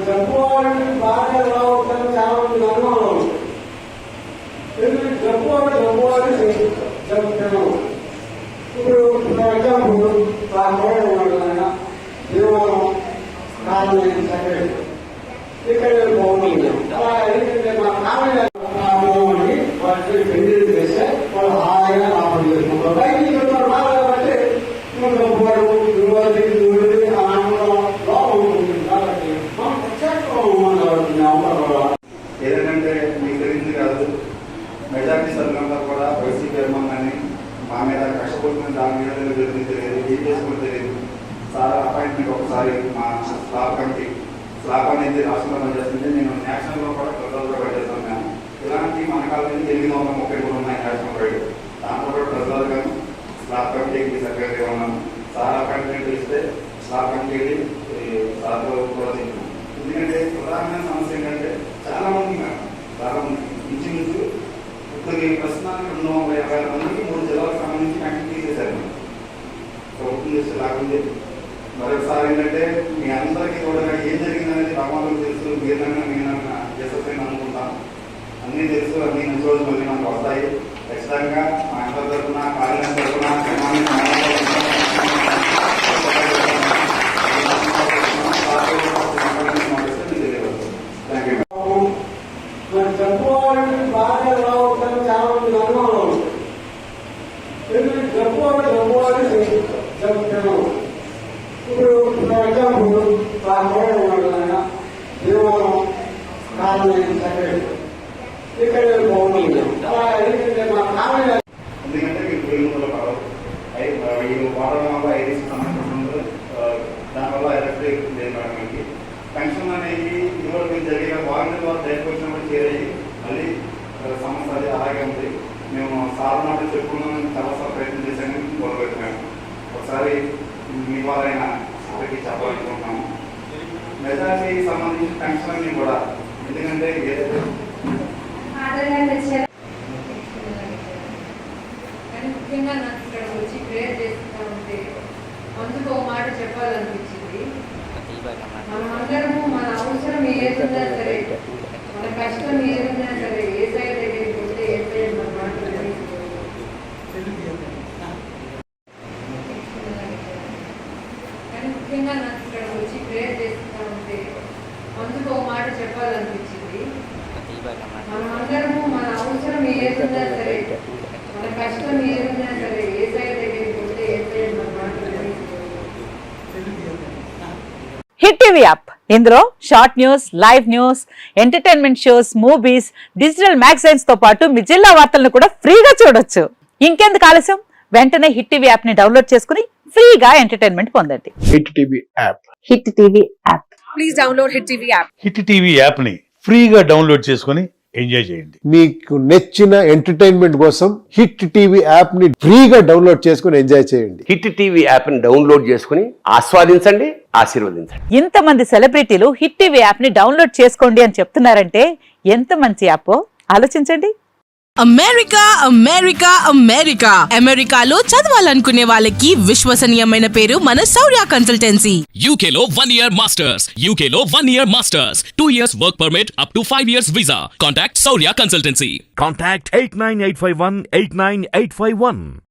చెప్పుకోవాలంటే బాగా రావద్దని చాలా మంది అనుమానం ఉంది. ఎందుకంటే చెప్పుకోవాలి చెప్తాను. ఇప్పుడు ఎగ్జాంపుల్ మా కోడ ఉన్నాడు, దేవాలయం కాలనీ సెక్రటరీ ఇక్కడ బాగుంది. అలా ఎందుకంటే మా కాలనీ వాళ్ళకి పెళ్లి చేస్తే వాళ్ళు హాయిగా లాభం చేసుకుంటారు. బయటికి వెళ్తారు బాగా కాబట్టి ఏదంటే మీకు తెలిసింది కాదు, మెజార్టీ సభ్యులంతా కూడా వైసీపీ అభిమానాన్ని మా మీద కష్టపడుతున్న దాని మీద జరిగింది తెలియదు, ఏం చేసుకుని తెలియదు. సార్ అపాయింట్మెంట్ ఒకసారి మా స్లాబ్ కమిటీ స్లాబ్ అనేది రాష్ట్రంలో పనిచేస్తుంది, నేను నేషనల్లో కూడా ప్రజల్లో పనిచేస్తాను. మేము ఇలాంటి మన కాలం 833 ఉన్నాయి నేషనల్ వైడ్. దాంట్లో కూడా ప్రజలు కానీ స్లాబ్ కమిటీకి సెక్రటరీ ఉన్నాను. సార్ అపాయింట్మెంట్ ఇస్తే స్లాబ్ కమిటీకి సార్లు కూడా తిన్నాను. ఎందుకంటే ప్రధానమైన సమస్య ఏంటంటే చాలా మంది ఇంచుమించు ఇప్పుడు ప్రస్తుతానికి 250 మందికి 3 జిల్లాలకు సంబంధించి కమిటీ తీసేశారు. ప్రభుత్వం చేస్తే లాగుంది. మరొకసారి ఏంటంటే మీ అందరికీ కూడా ఏం జరిగిందనేది భగవంతులకు తెలుసు, మీరన్నా చేసేసి అనుకుంటాను. అన్నీ తెలుసు, అన్ని మంచి రోజులు మళ్ళీ మనకు వస్తాయి. ఖచ్చితంగా మా అందరి తరఫున కార్యాలయం తరఫున చెప్పుకోవాలంటే బాగా రావద్దని చాలా మంది అనుమానం ఉంది. ఎందుకంటే చెప్పుకోవాలి చెప్తాను. ఇప్పుడు ఎగ్జాంపుల్ మా కోడ ఉన్నాడు, దేవాలయం కాలనీ సెక్రటరీ ఇక్కడ బాగుంది. అలా ఎందుకంటే మా కాలనీ ఎందుకంటే మీకు వెలుగులో పడవు ఈ వాడడం వల్ల ఐడీసీ సంబంధించిన దానివల్ల ఎలక్ట్రిక్ చేయడానికి పెన్షన్ అనేది ఇదివరకు జరిగే వారంటీ వారు బయటకు వచ్చినప్పుడు చేరేది మళ్ళీ సమస్య అది అలాగే ఉంది. మేము సార్ మాట చెప్పుకున్నామని చాలాసార్లు ప్రయత్నం చేశాను, గొడవపెట్టాము. ఒకసారి మీ వారైనా అందరికీ చెప్పాలనుకుంటున్నాము. మెజారిటీ సంబంధించిన పెన్షన్ అన్ని కూడా ఎందుకంటే ఏదైతే ముఖ్యంగా నాకు ఇక్కడ వచ్చి ప్రేయర్ చేస్తూ ఉంటే అందుకు ఒక మాట చెప్పాలనిపించింది. మనమందరము మన అవసరం ఏదున్నా సరే, మన కష్టం ఏదున్నా సరే, ఏ సైడ్ దగ్గరికి వస్తే ఏ సైడ్ మన మాట కానీ ముఖ్యంగా నాకు ఇక్కడ వచ్చి ప్రేయర్ చేస్తూ ఉంటే అందుకు ఒక మాట చెప్పాలనిపించింది. మనమందరము మన అవసరం ఏదున్నా సరే, మన కష్టం ఏదున్నా సరే, ఏ సైడ్ దగ్గరికి వస్తే ఏ సైడ్ మన మాట హిట్ టీవీ యాప్, ఇందులో short news, live news, entertainment shows, movies, digital magazines తో పాటు మీ జిల్లా వార్తలను కూడా ఫ్రీగా చూడొచ్చు. ఇంకెందుకు ఆలస్యం, వెంటనే హిట్ టీవీ యాప్ ని డౌన్లోడ్ చేసుకుని ఫ్రీగా ఎంటర్టైన్మెంట్ పొందండి. Hit TV app, hit TV app, please download hit TV app. Hit TV app ని ఫ్రీగా డౌన్లోడ్ చేసుకుని ఎంజాయ్ చేయండి. మీకు నచ్చిన ఎంటర్టైన్మెంట్ కోసం హిట్ టీవీ యాప్ ని ఫ్రీగా డౌన్లోడ్ చేసుకుని ఎంజాయ్ చేయండి. హిట్ టీవీ యాప్ ని డౌన్లోడ్ చేసుకుని ఆస్వాదించండి, ఆశీర్వదించండి. ఇంతమంది సెలబ్రిటీలు హిట్ టీవీ యాప్ ని డౌన్లోడ్ చేసుకోండి అని చెప్తున్నారంటే ఎంత మంచి యాప్ ఆలోచించండి. అమెరికా అమెరికా అమెరికా అమెరికాలో చదవాలనుకునే వాళ్ళకి విశ్వసనీయమైన పేరు మన శౌర్య కన్సల్టెన్సీ. UK లో 1 year masters, UK లో 1 year masters, 2 years work permit up to 5 years visa. Contact Shaurya Consultancy. Contact 89851 89851.